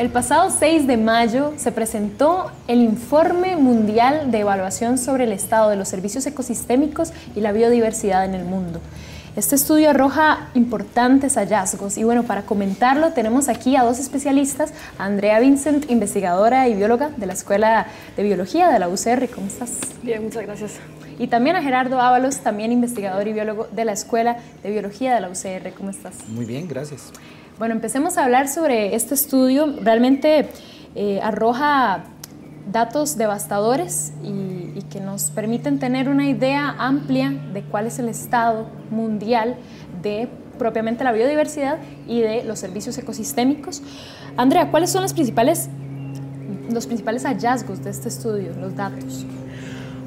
El pasado 6 de mayo se presentó el Informe Mundial de Evaluación sobre el Estado de los Servicios Ecosistémicos y la Biodiversidad en el Mundo. Este estudio arroja importantes hallazgos y bueno, para comentarlo tenemos aquí a dos especialistas, a Andrea Vincent, investigadora y bióloga de la Escuela de Biología de la UCR. ¿Cómo estás? Bien, muchas gracias. Y también a Gerardo Ábalos, también investigador y biólogo de la Escuela de Biología de la UCR. ¿Cómo estás? Muy bien, gracias. Bueno, empecemos a hablar sobre este estudio. Realmente arroja datos devastadores y que nos permiten tener una idea amplia de cuál es el estado mundial de propiamente la biodiversidad y de los servicios ecosistémicos. Andrea, ¿cuáles son los principales hallazgos de este estudio, los datos?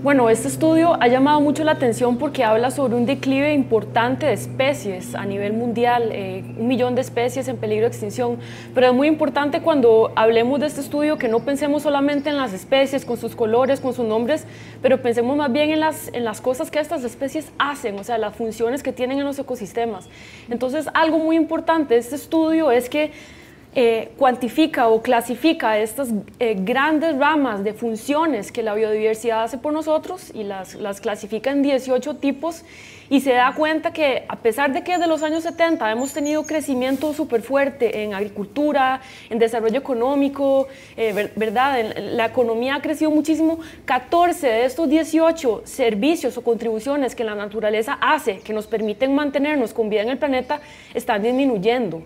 Bueno, este estudio ha llamado mucho la atención porque habla sobre un declive importante de especies a nivel mundial, 1 millón de especies en peligro de extinción, pero es muy importante cuando hablemos de este estudio que no pensemos solamente en las especies, con sus colores, con sus nombres, pero pensemos más bien en las cosas que estas especies hacen, o sea, las funciones que tienen en los ecosistemas. Entonces, algo muy importante de este estudio es que cuantifica o clasifica estas grandes ramas de funciones que la biodiversidad hace por nosotros y las clasifica en 18 tipos y se da cuenta que a pesar de que desde los años 70 hemos tenido crecimiento súper fuerte en agricultura, en desarrollo económico, ¿verdad? La economía ha crecido muchísimo, 14 de estos 18 servicios o contribuciones que la naturaleza hace, que nos permiten mantenernos con vida en el planeta, están disminuyendo.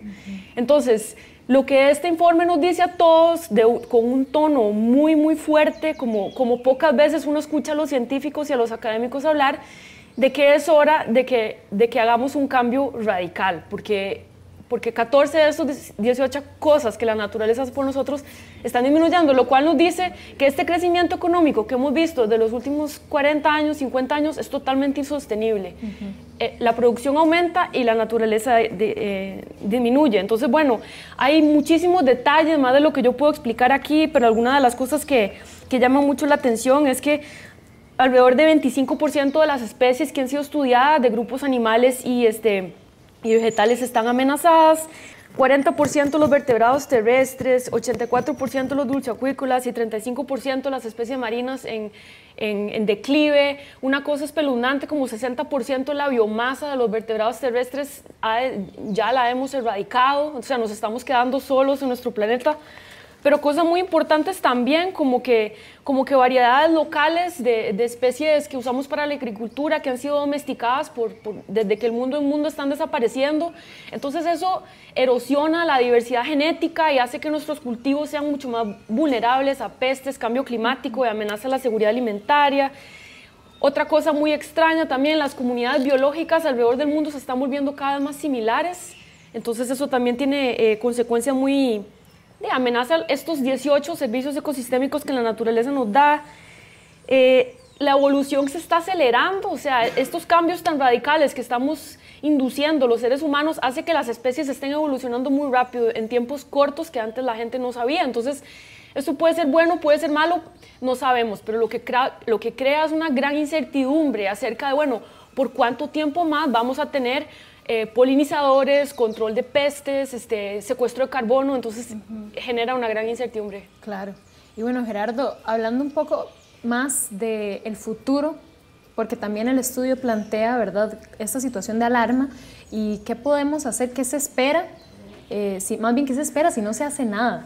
Entonces, lo que este informe nos dice a todos, con un tono muy, muy fuerte, como pocas veces uno escucha a los científicos y a los académicos hablar, de que es hora de que hagamos un cambio radical, porque 14 de estos 18 cosas que la naturaleza hace por nosotros están disminuyendo, lo cual nos dice que este crecimiento económico que hemos visto de los últimos 40 años, 50 años, es totalmente insostenible. La producción aumenta y la naturaleza disminuye. Entonces, bueno, hay muchísimos detalles, más de lo que yo puedo explicar aquí, pero alguna de las cosas que llaman mucho la atención es que alrededor de 25% de las especies que han sido estudiadas de grupos animales y vegetales están amenazadas, 40% los vertebrados terrestres, 84% los dulceacuícolas y 35% las especies marinas en declive. Una cosa espeluznante, como 60% de la biomasa de los vertebrados terrestres ya la hemos erradicado, o sea, nos estamos quedando solos en nuestro planeta. Pero cosas muy importantes también, como que variedades locales de especies que usamos para la agricultura, que han sido domesticadas desde que el mundo están desapareciendo. Entonces eso erosiona la diversidad genética y hace que nuestros cultivos sean mucho más vulnerables a pestes, cambio climático y amenaza a la seguridad alimentaria. Otra cosa muy extraña también, las comunidades biológicas alrededor del mundo se están volviendo cada vez más similares. Entonces eso también tiene consecuencias muy... amenaza estos 18 servicios ecosistémicos que la naturaleza nos da. La evolución se está acelerando, o sea, estos cambios tan radicales que estamos induciendo los seres humanos hace que las especies estén evolucionando muy rápido, en tiempos cortos que antes la gente no sabía. Entonces, esto puede ser bueno, puede ser malo, no sabemos, pero lo que crea es una gran incertidumbre acerca de, bueno, ¿por cuánto tiempo más vamos a tener polinizadores, control de pestes, secuestro de carbono? Entonces genera una gran incertidumbre. Claro. Y bueno, Gerardo, hablando un poco más del futuro, porque también el estudio plantea, ¿verdad?, esta situación de alarma y qué podemos hacer, qué se espera, más bien qué se espera si no se hace nada.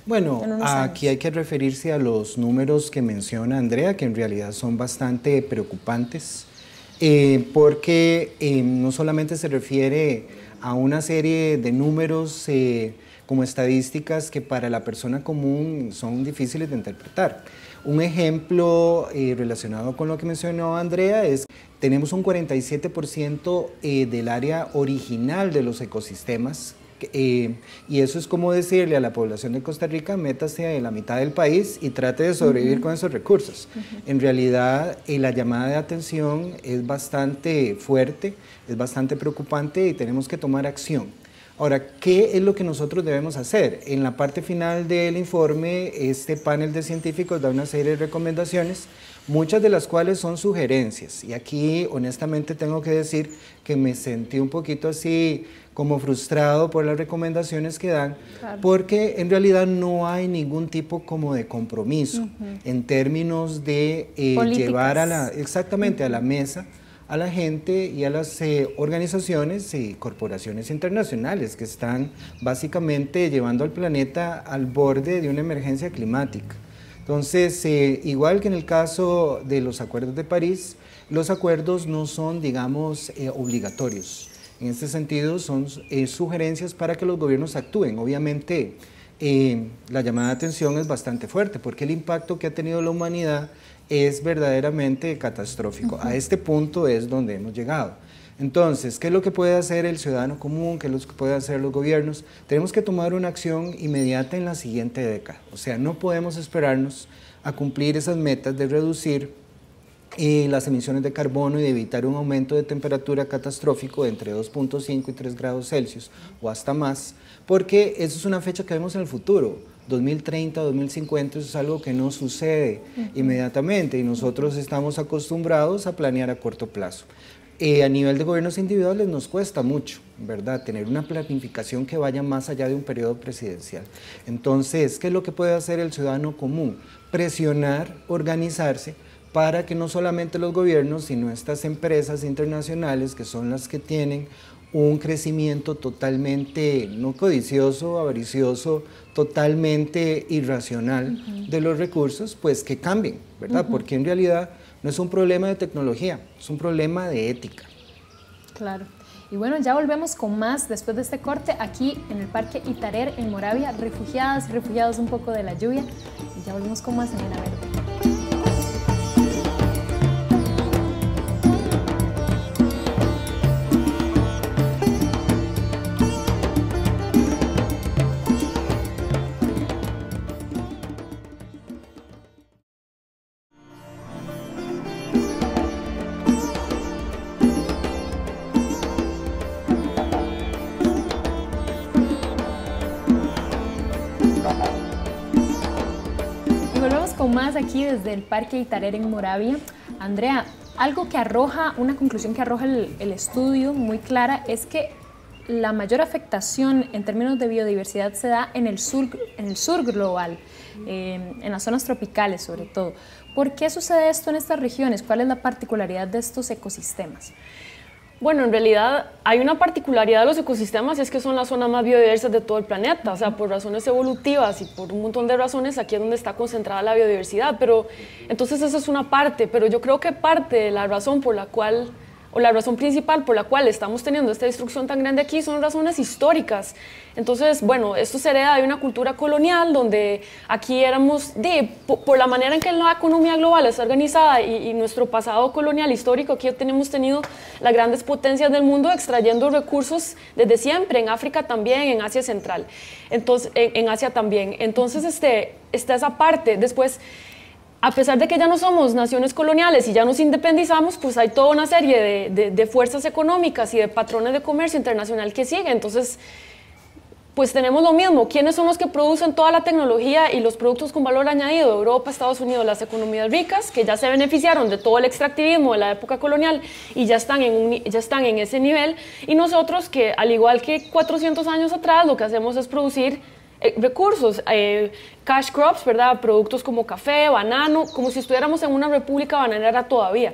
Bueno, aquí hay que referirse a los números que menciona Andrea, que en realidad son bastante preocupantes. Porque no solamente se refiere a una serie de números como estadísticas que para la persona común son difíciles de interpretar. Un ejemplo relacionado con lo que mencionó Andrea es que tenemos un 47% del área original de los ecosistemas. Y eso es como decirle a la población de Costa Rica: métase en la mitad del país y trate de sobrevivir con esos recursos. En realidad, la llamada de atención es bastante fuerte, es bastante preocupante y tenemos que tomar acción. Ahora, ¿qué es lo que nosotros debemos hacer? En la parte final del informe, este panel de científicos da una serie de recomendaciones muchas de las cuales son sugerencias. Y aquí honestamente tengo que decir que me sentí un poquito así como frustrado por las recomendaciones que dan, claro, porque en realidad no hay ningún tipo como de compromiso en términos de llevar exactamente a la mesa a la gente y a las organizaciones y corporaciones internacionales que están básicamente llevando al planeta al borde de una emergencia climática. Entonces, igual que en el caso de los acuerdos de París, los acuerdos no son, digamos, obligatorios. En este sentido, son sugerencias para que los gobiernos actúen. Obviamente, la llamada de atención es bastante fuerte porque el impacto que ha tenido la humanidad es verdaderamente catastrófico. A este punto es donde hemos llegado. Entonces, ¿qué es lo que puede hacer el ciudadano común? ¿Qué es lo que pueden hacer los gobiernos? Tenemos que tomar una acción inmediata en la siguiente década. O sea, no podemos esperarnos a cumplir esas metas de reducir las emisiones de carbono y de evitar un aumento de temperatura catastrófico de entre 2.5 y 3 grados Celsius o hasta más, porque eso es una fecha que vemos en el futuro. 2030, 2050, eso es algo que no sucede inmediatamente y nosotros estamos acostumbrados a planear a corto plazo. A nivel de gobiernos individuales nos cuesta mucho, ¿verdad?, tener una planificación que vaya más allá de un periodo presidencial. Entonces, ¿qué es lo que puede hacer el ciudadano común? Presionar, organizarse, para que no solamente los gobiernos, sino estas empresas internacionales, que son las que tienen un crecimiento totalmente, no codicioso, avaricioso, totalmente irracional de los recursos, pues que cambien, ¿verdad? Porque en realidad no es un problema de tecnología, es un problema de ética. Claro. Y bueno, ya volvemos con más después de este corte aquí en el Parque Itarer en Moravia, refugiadas y refugiados un poco de la lluvia. Y ya volvemos con más en Era Verde. Más aquí desde el Parque Itarer en Moravia. Andrea, algo que arroja, una conclusión que arroja el estudio muy clara es que la mayor afectación en términos de biodiversidad se da en el sur global, en las zonas tropicales sobre todo. ¿Por qué sucede esto en estas regiones? ¿Cuál es la particularidad de estos ecosistemas? Bueno, en realidad hay una particularidad de los ecosistemas y es que son las zonas más biodiversas de todo el planeta, o sea, por razones evolutivas y por un montón de razones aquí es donde está concentrada la biodiversidad, pero entonces esa es una parte, pero yo creo que parte de la razón por la cual, o la razón principal por la cual estamos teniendo esta destrucción tan grande aquí son razones históricas. Entonces, bueno, esto se hereda de una cultura colonial donde aquí éramos, por la manera en que la economía global está organizada y nuestro pasado colonial histórico, aquí tenemos tenido las grandes potencias del mundo extrayendo recursos desde siempre, en África también, en Asia Central, entonces, en Asia también. Entonces, está esa parte. Después, a pesar de que ya no somos naciones coloniales y ya nos independizamos, pues hay toda una serie de fuerzas económicas y de patrones de comercio internacional que siguen. Entonces, pues tenemos lo mismo. ¿Quiénes son los que producen toda la tecnología y los productos con valor añadido? Europa, Estados Unidos, las economías ricas, que ya se beneficiaron de todo el extractivismo de la época colonial y ya están en ese nivel. Y nosotros que, al igual que 400 años atrás, lo que hacemos es producir recursos, cash crops, ¿verdad? Productos como café, banano, como si estuviéramos en una república bananera todavía.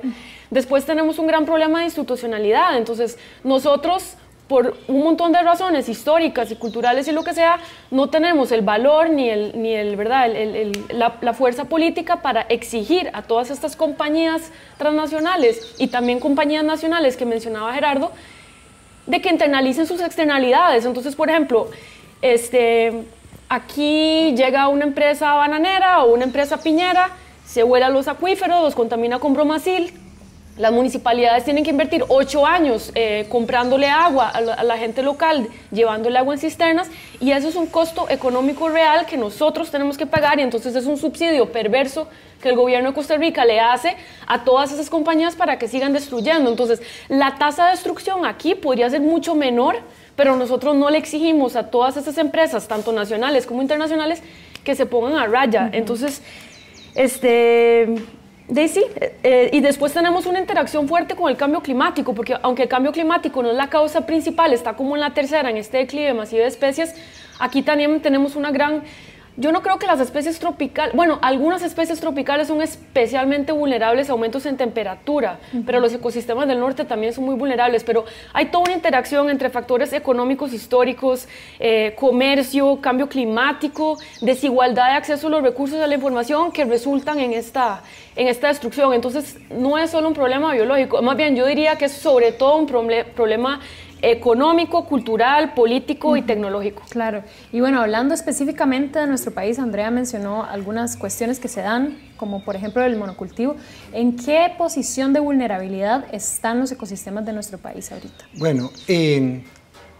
Después tenemos un gran problema de institucionalidad. Entonces, nosotros, por un montón de razones históricas y culturales y lo que sea, no tenemos el valor ¿verdad? La fuerza política para exigir a todas estas compañías transnacionales y también compañías nacionales que mencionaba Gerardo, de que internalicen sus externalidades. Entonces, por ejemplo, aquí llega una empresa bananera o una empresa piñera, se vuela los acuíferos, los contamina con bromacil. Las municipalidades tienen que invertir 8 años comprándole agua a la gente local, llevándole agua en cisternas, y eso es un costo económico real que nosotros tenemos que pagar, y entonces es un subsidio perverso que el gobierno de Costa Rica le hace a todas esas compañías para que sigan destruyendo. Entonces, la tasa de destrucción aquí podría ser mucho menor, pero nosotros no le exigimos a todas esas empresas, tanto nacionales como internacionales, que se pongan a raya. Entonces, Sí, y después tenemos una interacción fuerte con el cambio climático, porque aunque el cambio climático no es la causa principal, está como en la tercera, en este declive masivo de especies, aquí también tenemos una gran... Yo no creo que las especies tropicales, bueno, algunas especies tropicales son especialmente vulnerables a aumentos en temperatura, pero los ecosistemas del norte también son muy vulnerables, pero hay toda una interacción entre factores económicos, históricos, comercio, cambio climático, desigualdad de acceso a los recursos a la información que resultan en esta destrucción. Entonces, no es solo un problema biológico, más bien yo diría que es sobre todo un problema económico, cultural, político y tecnológico. Claro. Y bueno, hablando específicamente de nuestro país, Andrea mencionó algunas cuestiones que se dan, como por ejemplo el monocultivo. ¿En qué posición de vulnerabilidad están los ecosistemas de nuestro país ahorita? Bueno,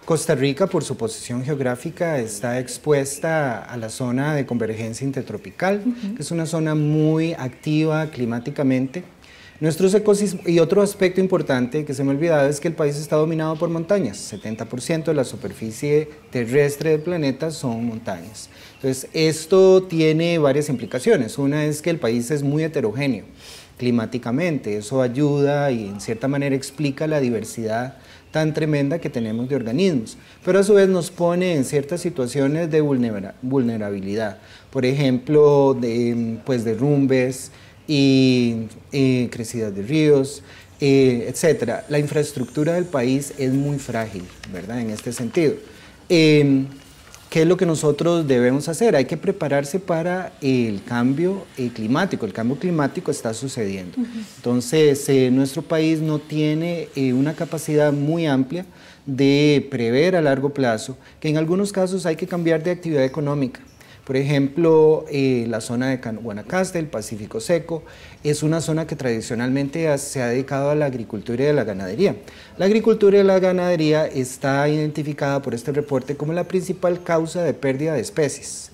Costa Rica, por su posición geográfica, está expuesta a la zona de convergencia intertropical, que es una zona muy activa climáticamente. Nuestros ecosistemas, y otro aspecto importante que se me ha olvidado es que el país está dominado por montañas. 70% de la superficie terrestre del planeta son montañas. Entonces, esto tiene varias implicaciones. Una es que el país es muy heterogéneo climáticamente. Eso ayuda y en cierta manera explica la diversidad tan tremenda que tenemos de organismos, pero a su vez nos pone en ciertas situaciones de vulnerabilidad. Por ejemplo, derrumbes, y crecidas de ríos, etcétera. La infraestructura del país es muy frágil, ¿verdad? En este sentido. ¿Qué es lo que nosotros debemos hacer? Hay que prepararse para el cambio climático. El cambio climático está sucediendo. Entonces, nuestro país no tiene una capacidad muy amplia de prever a largo plazo, que en algunos casos hay que cambiar de actividad económica. Por ejemplo, la zona de Guanacaste, el Pacífico Seco, es una zona que tradicionalmente se ha dedicado a la agricultura y a la ganadería. La agricultura y la ganadería está identificada por este reporte como la principal causa de pérdida de especies.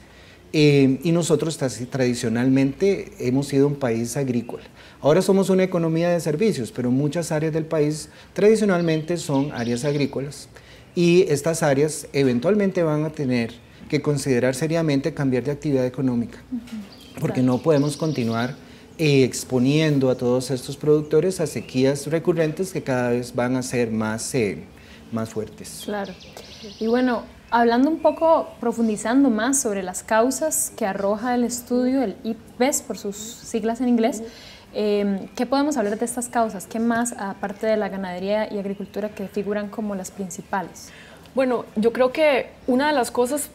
Y nosotros tradicionalmente hemos sido un país agrícola. Ahora somos una economía de servicios, pero muchas áreas del país tradicionalmente son áreas agrícolas. Y estas áreas eventualmente van a tener que considerar seriamente cambiar de actividad económica, porque no podemos continuar exponiendo a todos estos productores a sequías recurrentes que cada vez van a ser más fuertes. Claro. Y bueno, hablando un poco, profundizando más sobre las causas que arroja el estudio, el IPBES por sus siglas en inglés, ¿qué podemos hablar de estas causas? ¿Qué más, aparte de la ganadería y agricultura, que figuran como las principales? Bueno, yo creo que una de las cosas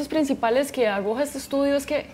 principales que arroja este estudio es que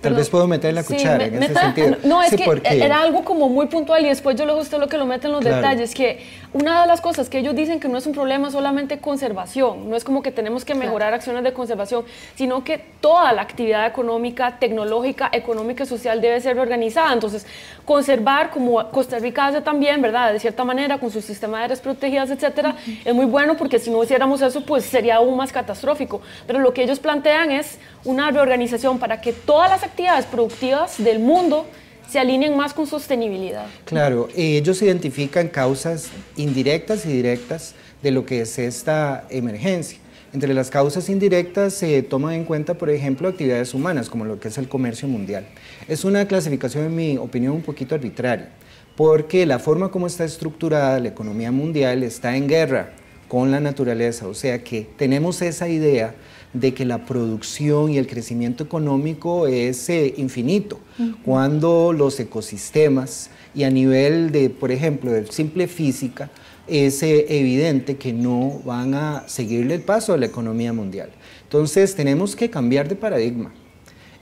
Tal vez puedo meter la cuchara en ese sentido. No, es que era algo como muy puntual y después yo luego usted lo que lo mete en los detalles, que una de las cosas que ellos dicen que no es un problema solamente conservación, no es como que tenemos que mejorar acciones de conservación, sino que toda la actividad económica, tecnológica, económica y social debe ser reorganizada. Entonces, conservar, como Costa Rica hace también, ¿verdad? De cierta manera, con su sistema de áreas protegidas, etcétera, es muy bueno porque si no hiciéramos eso, pues sería aún más catastrófico. Pero lo que ellos plantean es una reorganización para que todas las actividades productivas del mundo se alineen más con sostenibilidad. Claro, ellos identifican causas indirectas y directas de lo que es esta emergencia. Entre las causas indirectas se toman en cuenta, por ejemplo, actividades humanas, como lo que es el comercio mundial. Es una clasificación, en mi opinión, un poquito arbitraria, porque la forma como está estructurada la economía mundial está en guerra con la naturaleza, o sea que tenemos esa idea de que la producción y el crecimiento económico es infinito, cuando los ecosistemas y a nivel de, por ejemplo, de simple física, es evidente que no van a seguirle el paso a la economía mundial. Entonces tenemos que cambiar de paradigma.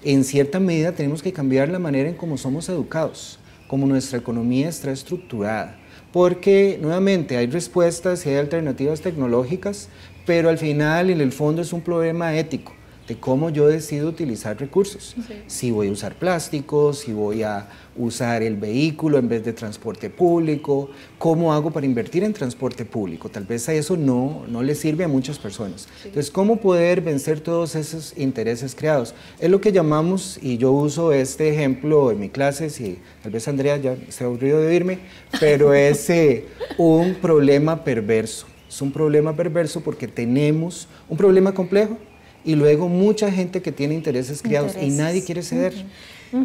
En cierta medida tenemos que cambiar la manera en cómo somos educados, cómo nuestra economía está estructurada, porque nuevamente hay respuestas y hay alternativas tecnológicas, pero al final, en el fondo, es un problema ético de cómo yo decido utilizar recursos. Sí. Si voy a usar plástico, si voy a usar el vehículo en vez de transporte público, ¿cómo hago para invertir en transporte público? Tal vez a eso no le sirve a muchas personas. Sí. Entonces, ¿cómo poder vencer todos esos intereses creados? Es lo que llamamos, y yo uso este ejemplo en mi clase, si tal vez Andrea ya se ha aburrido de oírme, pero es un problema perverso. Es un problema perverso porque tenemos un problema complejo y luego mucha gente que tiene intereses criados y nadie quiere ceder.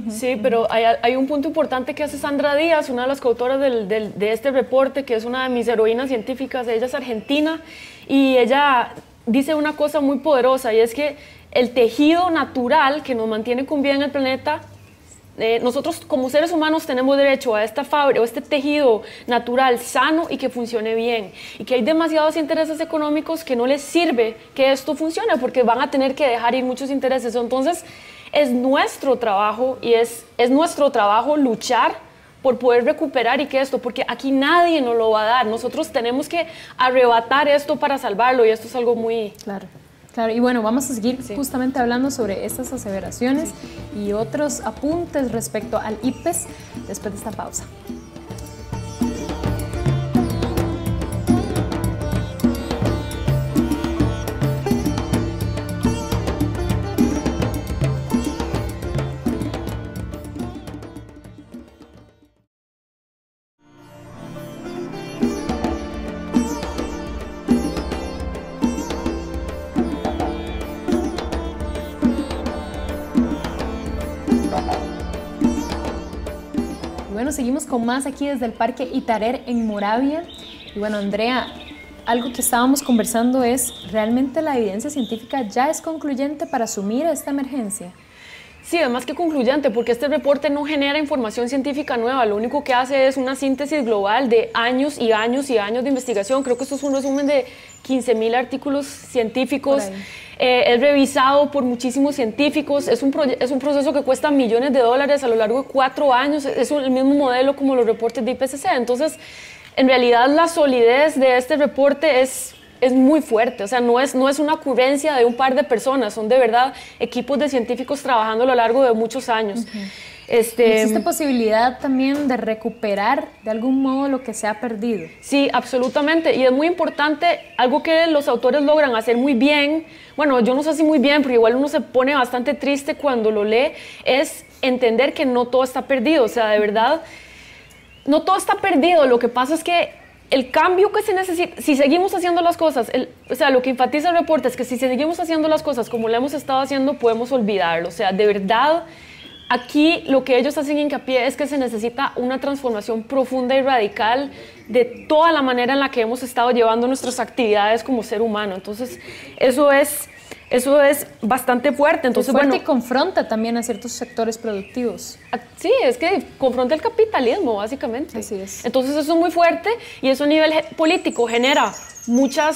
Sí, pero hay un punto importante que hace Sandra Díaz, una de las coautoras de este reporte, que es una de mis heroínas científicas. Ella es argentina y ella dice una cosa muy poderosa, y es que el tejido natural que nos mantiene con vida en el planeta, nosotros como seres humanos tenemos derecho a esta fábrica o este tejido natural sano y que funcione bien, y que hay demasiados intereses económicos que no les sirve que esto funcione porque van a tener que dejar ir muchos intereses. Entonces es nuestro trabajo, y es nuestro trabajo luchar por poder recuperar y que esto, porque aquí nadie nos lo va a dar, nosotros tenemos que arrebatar esto para salvarlo, y esto es algo muy... Claro. Claro, y bueno, vamos a seguir justamente hablando sobre estas aseveraciones y otros apuntes respecto al IPBES después de esta pausa. Bueno, seguimos con más aquí desde el Parque Itarer en Moravia. Y bueno, Andrea, algo que estábamos conversando es, ¿realmente la evidencia científica ya es concluyente para asumir esta emergencia? Sí, además que concluyente, porque este reporte no genera información científica nueva, lo único que hace es una síntesis global de años y años y años de investigación. Creo que esto es un resumen de 15.000 artículos científicos. Es revisado por muchísimos científicos, es un proceso que cuesta millones de dólares a lo largo de 4 años, es el mismo modelo como los reportes de IPCC. Entonces, en realidad la solidez de este reporte es muy fuerte, o sea, no es una ocurrencia de un par de personas, son de verdad equipos de científicos trabajando a lo largo de muchos años. ¿Existe posibilidad también de recuperar de algún modo lo que se ha perdido? Sí, absolutamente, y es muy importante, algo que los autores logran hacer muy bien, bueno, yo no sé si muy bien, pero igual uno se pone bastante triste cuando lo lee, es entender que no todo está perdido, o sea, de verdad, no todo está perdido, lo que pasa es que el cambio que se necesita, si seguimos haciendo las cosas, o sea, lo que enfatiza el reporte es que si seguimos haciendo las cosas como lo hemos estado haciendo, podemos olvidarlo, o sea, de verdad. Aquí lo que ellos hacen hincapié es que se necesita una transformación profunda y radical de toda la manera en la que hemos estado llevando nuestras actividades como ser humano. Entonces, eso es bastante fuerte. Entonces, es fuerte, bueno, y confronta también a ciertos sectores productivos. Sí, es que confronta el capitalismo, básicamente. Así es. Entonces, eso es muy fuerte, y eso a nivel político genera mucha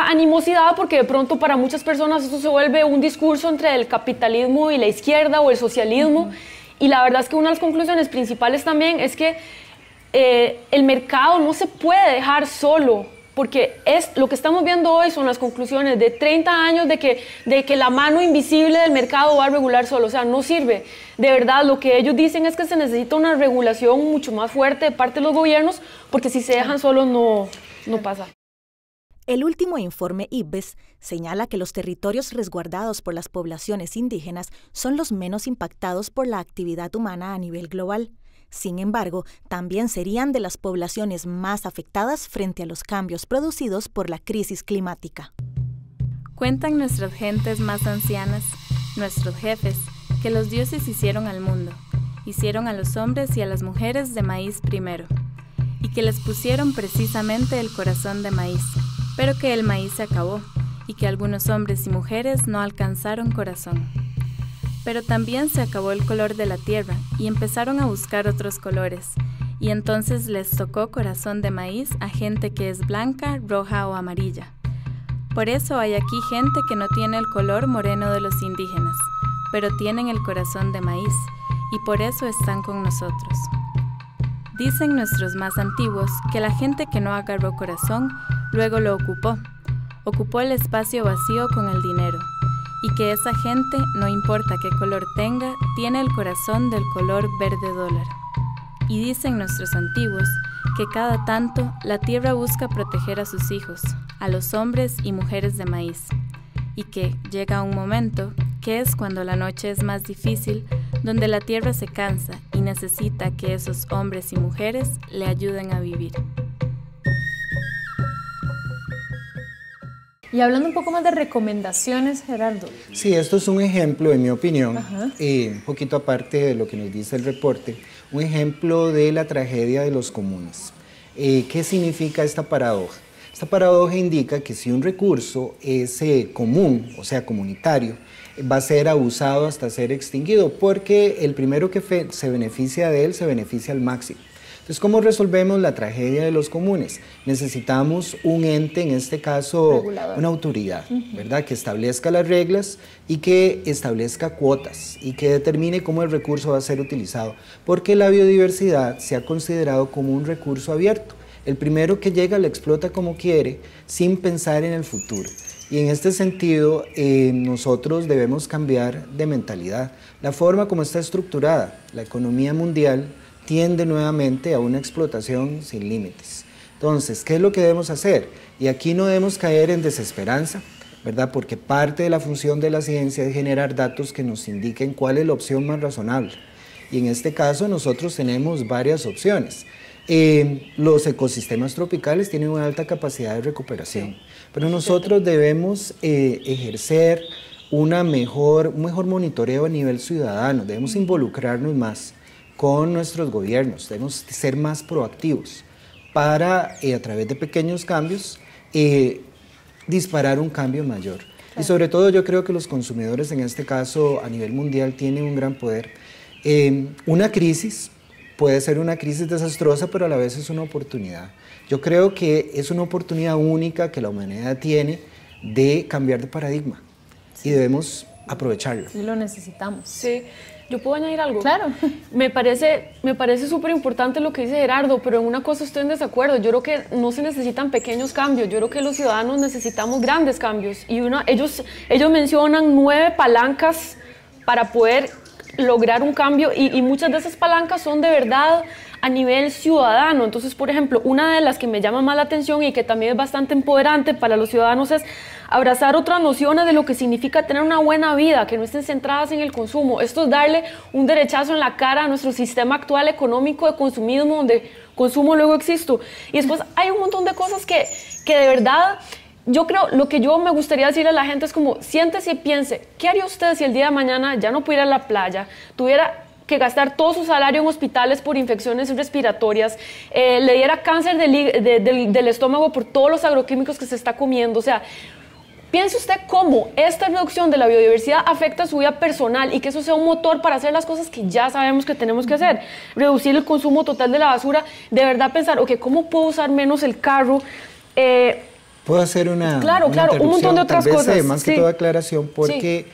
animosidad, porque de pronto para muchas personas esto se vuelve un discurso entre el capitalismo y la izquierda o el socialismo. Y la verdad es que una de las conclusiones principales también es que el mercado no se puede dejar solo, porque lo que estamos viendo hoy son las conclusiones de 30 años de que la mano invisible del mercado va a regular solo, o sea, no sirve. De verdad, lo que ellos dicen es que se necesita una regulación mucho más fuerte de parte de los gobiernos, porque si se dejan solos no pasa. El último informe IPBES señala que los territorios resguardados por las poblaciones indígenas son los menos impactados por la actividad humana a nivel global. Sin embargo, también serían de las poblaciones más afectadas frente a los cambios producidos por la crisis climática. Cuentan nuestras gentes más ancianas, nuestros jefes, que los dioses hicieron al mundo, hicieron a los hombres y a las mujeres de maíz primero, y que les pusieron precisamente el corazón de maíz, pero que el maíz se acabó, y que algunos hombres y mujeres no alcanzaron corazón. Pero también se acabó el color de la tierra, y empezaron a buscar otros colores, y entonces les tocó corazón de maíz a gente que es blanca, roja o amarilla. Por eso hay aquí gente que no tiene el color moreno de los indígenas, pero tienen el corazón de maíz, y por eso están con nosotros. Dicen nuestros más antiguos que la gente que no agarró corazón, luego lo ocupó el espacio vacío con el dinero, y que esa gente, no importa qué color tenga, tiene el corazón del color verde dólar. Y dicen nuestros antiguos que cada tanto la tierra busca proteger a sus hijos, a los hombres y mujeres de maíz, y que llega un momento, que es cuando la noche es más difícil, donde la tierra se cansa y necesita que esos hombres y mujeres le ayuden a vivir. Y hablando un poco más de recomendaciones, Gerardo. Sí, esto es un ejemplo, en mi opinión, un poquito aparte de lo que nos dice el reporte, un ejemplo de la tragedia de los comunes. ¿Qué significa esta paradoja? Esta paradoja indica que si un recurso es común, o sea, comunitario, va a ser abusado hasta ser extinguido, porque el primero que se beneficia de él se beneficia al máximo. Entonces, ¿cómo resolvemos la tragedia de los comunes? Necesitamos un ente, en este caso, regulador, una autoridad, ¿verdad? Que establezca las reglas y que establezca cuotas y que determine cómo el recurso va a ser utilizado, porque la biodiversidad se ha considerado como un recurso abierto. El primero que llega lo explota como quiere, sin pensar en el futuro. Y en este sentido, nosotros debemos cambiar de mentalidad. La forma como está estructurada la economía mundial tiende nuevamente a una explotación sin límites. Entonces, ¿qué es lo que debemos hacer? Y aquí no debemos caer en desesperanza, ¿verdad? Porque parte de la función de la ciencia es generar datos que nos indiquen cuál es la opción más razonable. Y en este caso nosotros tenemos varias opciones. Los ecosistemas tropicales tienen una alta capacidad de recuperación, pero nosotros debemos ejercer un mejor monitoreo a nivel ciudadano, debemos involucrarnos más con nuestros gobiernos, debemos ser más proactivos para, a través de pequeños cambios, disparar un cambio mayor. Y sobre todo yo creo que los consumidores en este caso a nivel mundial tienen un gran poder. Una crisis puede ser una crisis desastrosa, pero a la vez es una oportunidad. Yo creo que es una oportunidad única que la humanidad tiene de cambiar de paradigma y debemos aprovecharlo. Y lo necesitamos. Sí. ¿Yo puedo añadir algo? Claro. Me parece súper importante lo que dice Gerardo, pero en una cosa estoy en desacuerdo. Yo creo que no se necesitan pequeños cambios, yo creo que los ciudadanos necesitamos grandes cambios. Y ellos mencionan 9 palancas para poder lograr un cambio y muchas de esas palancas son de verdad a nivel ciudadano. Entonces, por ejemplo, una de las que me llama más la atención y que también es bastante empoderante para los ciudadanos es abrazar otras nociones de lo que significa tener una buena vida, que no estén centradas en el consumo. Esto es darle un derechazo en la cara a nuestro sistema actual económico de consumismo, donde consumo luego existo. Y después hay un montón de cosas que de verdad, yo creo, lo que yo me gustaría decirle a la gente es como, siéntese y piense, ¿qué haría usted si el día de mañana ya no pudiera ir a la playa, tuviera que gastar todo su salario en hospitales por infecciones respiratorias, le diera cáncer del estómago por todos los agroquímicos que se está comiendo? O sea, piense usted cómo esta reducción de la biodiversidad afecta a su vida personal y que eso sea un motor para hacer las cosas que ya sabemos que tenemos que hacer. Reducir el consumo total de la basura, de verdad pensar, ok, ¿cómo puedo usar menos el carro? Puedo hacer una Claro, un montón de otras cosas. Más que toda aclaración, porque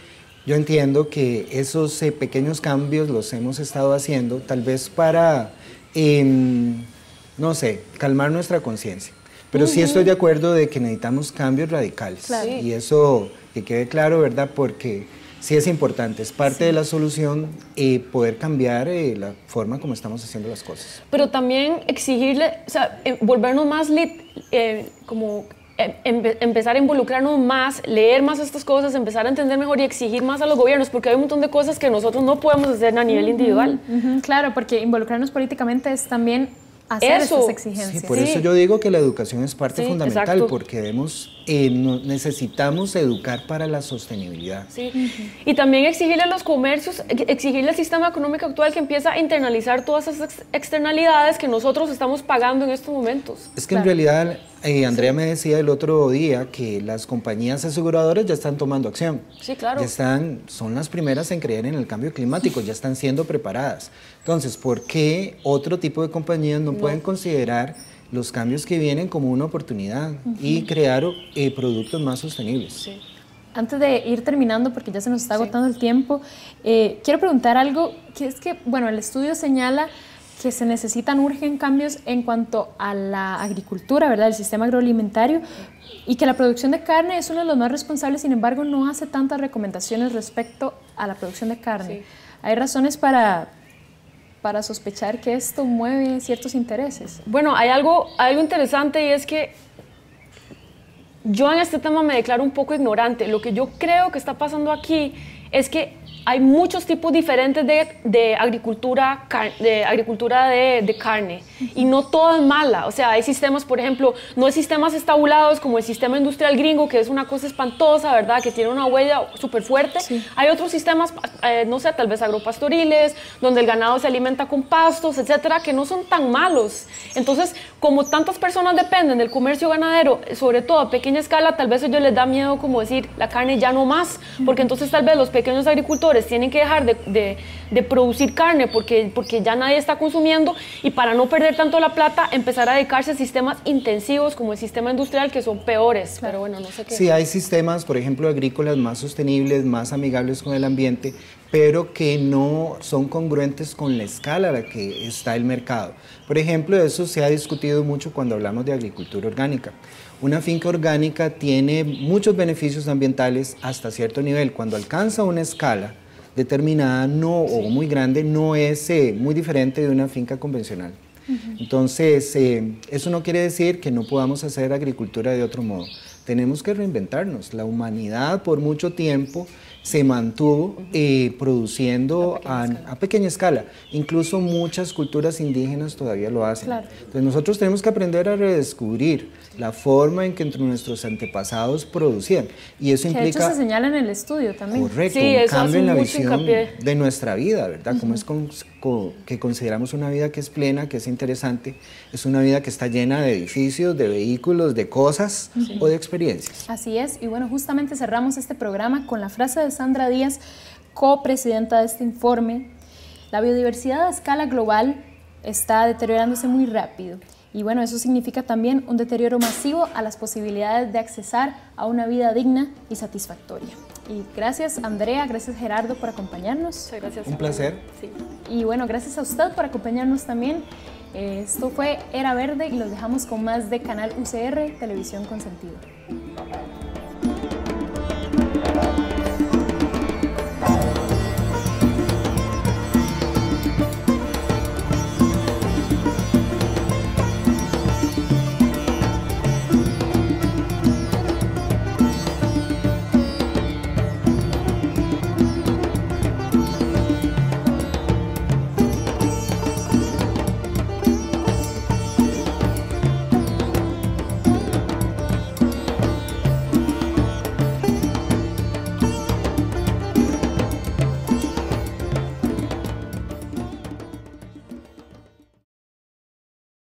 yo entiendo que esos pequeños cambios los hemos estado haciendo tal vez para, no sé, calmar nuestra conciencia. Pero sí estoy de acuerdo de que necesitamos cambios radicales. Claro. Y eso que quede claro, ¿verdad? Porque sí es importante, es parte de la solución poder cambiar la forma como estamos haciendo las cosas. Pero también exigirle, o sea, volvernos más empezar a involucrarnos más, leer más estas cosas, empezar a entender mejor y exigir más a los gobiernos, porque hay un montón de cosas que nosotros no podemos hacer a nivel individual. Claro, porque involucrarnos políticamente es también hacer esas exigencias. Sí, por eso yo digo que la educación es parte fundamental, porque necesitamos educar para la sostenibilidad. Y también exigirle a los comercios, exigirle al sistema económico actual que empieza a internalizar todas esas externalidades que nosotros estamos pagando en estos momentos. Es que en realidad, Andrea me decía el otro día que las compañías aseguradoras ya están tomando acción. Sí, claro. Son las primeras en creer en el cambio climático, ya están siendo preparadas. Entonces, ¿por qué otro tipo de compañías no pueden considerar los cambios que vienen como una oportunidad y crear productos más sostenibles? Sí. Antes de ir terminando, porque ya se nos está agotando el tiempo, quiero preguntar algo, que es que, bueno, el estudio señala que se urgen cambios en cuanto a la agricultura, ¿verdad? El sistema agroalimentario, y que la producción de carne es uno de los más responsables, sin embargo, no hace tantas recomendaciones respecto a la producción de carne. ¿Hay razones para sospechar que esto mueve ciertos intereses? Bueno, hay algo interesante, y es que yo en este tema me declaro un poco ignorante. Lo que yo creo que está pasando aquí es que hay muchos tipos diferentes de agricultura de carne. y no toda es mala. O sea, hay sistemas, por ejemplo, no hay sistemas estabulados como el sistema industrial gringo, que es una cosa espantosa, ¿verdad? Que tiene una huella súper fuerte. Sí. Hay otros sistemas, no sé, tal vez agropastoriles, donde el ganado se alimenta con pastos, etcétera, que no son tan malos. Entonces, como tantas personas dependen del comercio ganadero, sobre todo a pequeña escala, tal vez a ellos les da miedo como decir, la carne ya no más, porque entonces tal vez los pequeños agricultores tienen que dejar de producir carne porque ya nadie está consumiendo, y para no perder tanto la plata, empezar a dedicarse a sistemas intensivos como el sistema industrial, que son peores. Pero bueno, no sé qué. Sí, hay sistemas, por ejemplo, agrícolas más sostenibles, más amigables con el ambiente, pero que no son congruentes con la escala a la que está el mercado. Por ejemplo, eso se ha discutido mucho cuando hablamos de agricultura orgánica. Una finca orgánica tiene muchos beneficios ambientales hasta cierto nivel. Cuando alcanza una escala determinada o muy grande, no es muy diferente de una finca convencional. Entonces, eso no quiere decir que no podamos hacer agricultura de otro modo. Tenemos que reinventarnos. La humanidad por mucho tiempo se mantuvo produciendo a pequeña escala. Incluso muchas culturas indígenas todavía lo hacen. Claro. Entonces nosotros tenemos que aprender a redescubrir la forma en que nuestros antepasados producían. Y eso implica... De hecho se señala en el estudio también. Correcto, sí, un cambio en la visión de nuestra vida, ¿verdad? Cómo es que consideramos una vida que es plena, que es interesante, es una vida que está llena de edificios, de vehículos, de cosas o de experiencias. Así es, y bueno, justamente cerramos este programa con la frase de Sandra Díaz, copresidenta de este informe. La biodiversidad a escala global está deteriorándose muy rápido, y bueno, eso significa también un deterioro masivo a las posibilidades de accesar a una vida digna y satisfactoria. Y gracias Andrea, gracias Gerardo por acompañarnos. Muchas gracias. Un placer. Sí. Y bueno, gracias a usted por acompañarnos también. Esto fue Era Verde y los dejamos con más de Canal UCR, Televisión con Sentido.